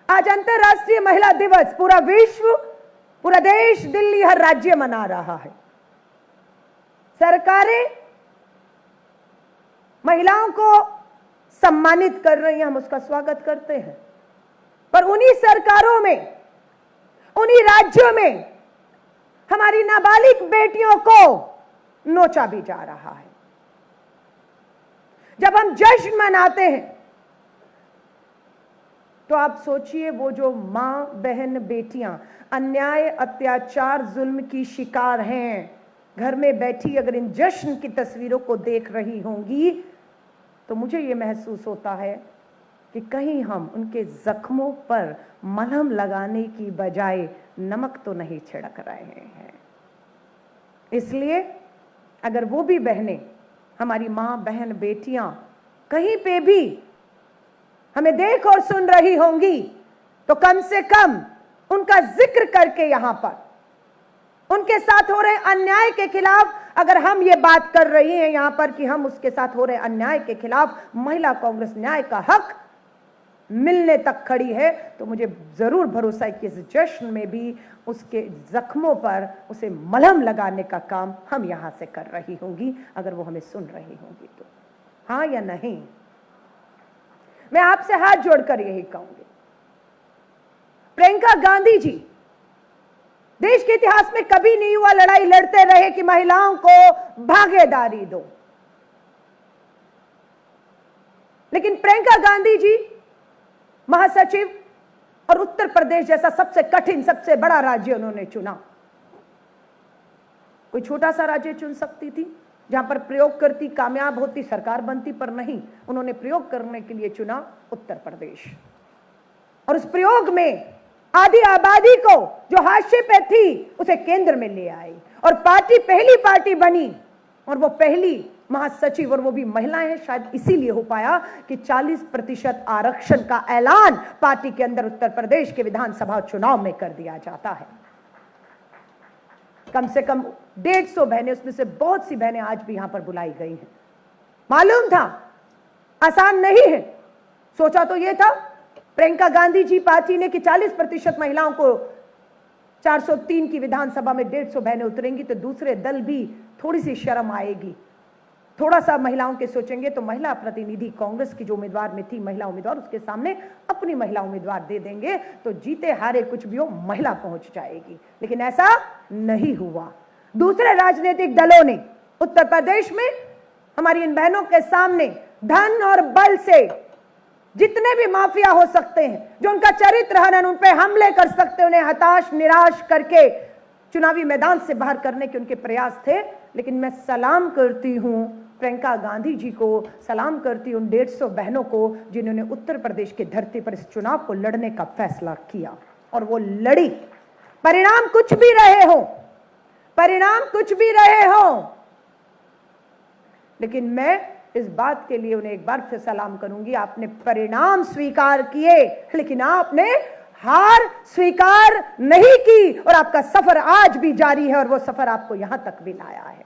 आज अंतर्राष्ट्रीय महिला दिवस पूरा विश्व, पूरा देश, दिल्ली, हर राज्य मना रहा है। सरकारें महिलाओं को सम्मानित कर रही हैं, हम उसका स्वागत करते हैं, पर उन्हीं सरकारों में, उन्हीं राज्यों में हमारी नाबालिग बेटियों को नोचा भी जा रहा है। जब हम जश्न मनाते हैं तो आप सोचिए, वो जो मां, बहन, बेटियां अन्याय, अत्याचार, जुल्म की शिकार हैं, घर में बैठी अगर इन जश्न की तस्वीरों को देख रही होंगी तो मुझे ये महसूस होता है कि कहीं हम उनके जख्मों पर मलहम लगाने की बजाय नमक तो नहीं छिड़क रहे हैं। इसलिए अगर वो भी बहनें, हमारी मां, बहन, बेटियां कहीं पे भी हमें देख और सुन रही होंगी तो कम से कम उनका जिक्र करके यहां पर उनके साथ हो रहे अन्याय के खिलाफ, अगर हम ये बात कर रही हैं यहां पर कि हम उसके साथ हो रहे अन्याय के खिलाफ, महिला कांग्रेस न्याय का हक मिलने तक खड़ी है, तो मुझे जरूर भरोसा है कि इस जश्न में भी उसके जख्मों पर उसे मलहम लगाने का काम हम यहां से कर रही होंगी, अगर वो हमें सुन रही होंगी तो। हां या नहीं? मैं आपसे हाथ जोड़कर यही कहूंगी, प्रियंका गांधी जी देश के इतिहास में कभी नहीं हुआ लड़ाई लड़ते रहे कि महिलाओं को भागीदारी दो, लेकिन प्रियंका गांधी जी महासचिव और उत्तर प्रदेश जैसा सबसे कठिन, सबसे बड़ा राज्य उन्होंने चुना। कोई छोटा सा राज्य चुन सकती थी जहां पर प्रयोग करती, कामयाब होती, सरकार बनती, पर नहीं, उन्होंने प्रयोग करने के लिए चुना उत्तर प्रदेश। और उस प्रयोग में आधी आबादी को जो हाशिए पे थी उसे केंद्र में ले आई और पार्टी पहली पार्टी बनी और वो पहली महासचिव, और वो भी महिलाएं हैं। शायद इसीलिए हो पाया कि 40% आरक्षण का ऐलान पार्टी के अंदर उत्तर प्रदेश के विधानसभा चुनाव में कर दिया जाता है। कम से कम 150 बहनें, उसमें से बहुत सी बहनें आज भी यहां पर बुलाई गई हैं। मालूम था आसान नहीं है, सोचा तो यह था प्रियंका गांधी जी पार्टी ने कि 40% महिलाओं को 403 की विधानसभा में 150 बहनें उतरेंगी तो दूसरे दल भी थोड़ी सी शर्म आएगी, थोड़ा सा महिलाओं के सोचेंगे, तो महिला प्रतिनिधि कांग्रेस की जो उम्मीदवार में थी महिला उम्मीदवार, उसके सामने अपनी महिला उम्मीदवार दे देंगे तो जीते हारे कुछ भी हो महिला पहुंच जाएगी। लेकिन ऐसा नहीं हुआ। दूसरे राजनीतिक दलों ने उत्तर प्रदेश में हमारी इन बहनों के सामने धन और बल से जितने भी माफिया हो सकते हैं, जो उनका चरित्र हनन, उन पे हमले कर सकते, उन्हें हताश निराश करके चुनावी मैदान से बाहर करने के उनके प्रयास थे। लेकिन मैं सलाम करती हूं प्रियंका गांधी जी को, सलाम करती हूं उन 150 बहनों को जिन्होंने उत्तर प्रदेश की धरती पर इस चुनाव को लड़ने का फैसला किया और वो लड़ी। परिणाम कुछ भी रहे हो, परिणाम कुछ भी रहे हो, लेकिन मैं इस बात के लिए उन्हें एक बार फिर सलाम करूंगी, आपने परिणाम स्वीकार किए लेकिन आपने हार स्वीकार नहीं की और आपका सफर आज भी जारी है और वो सफर आपको यहां तक भी लाया है।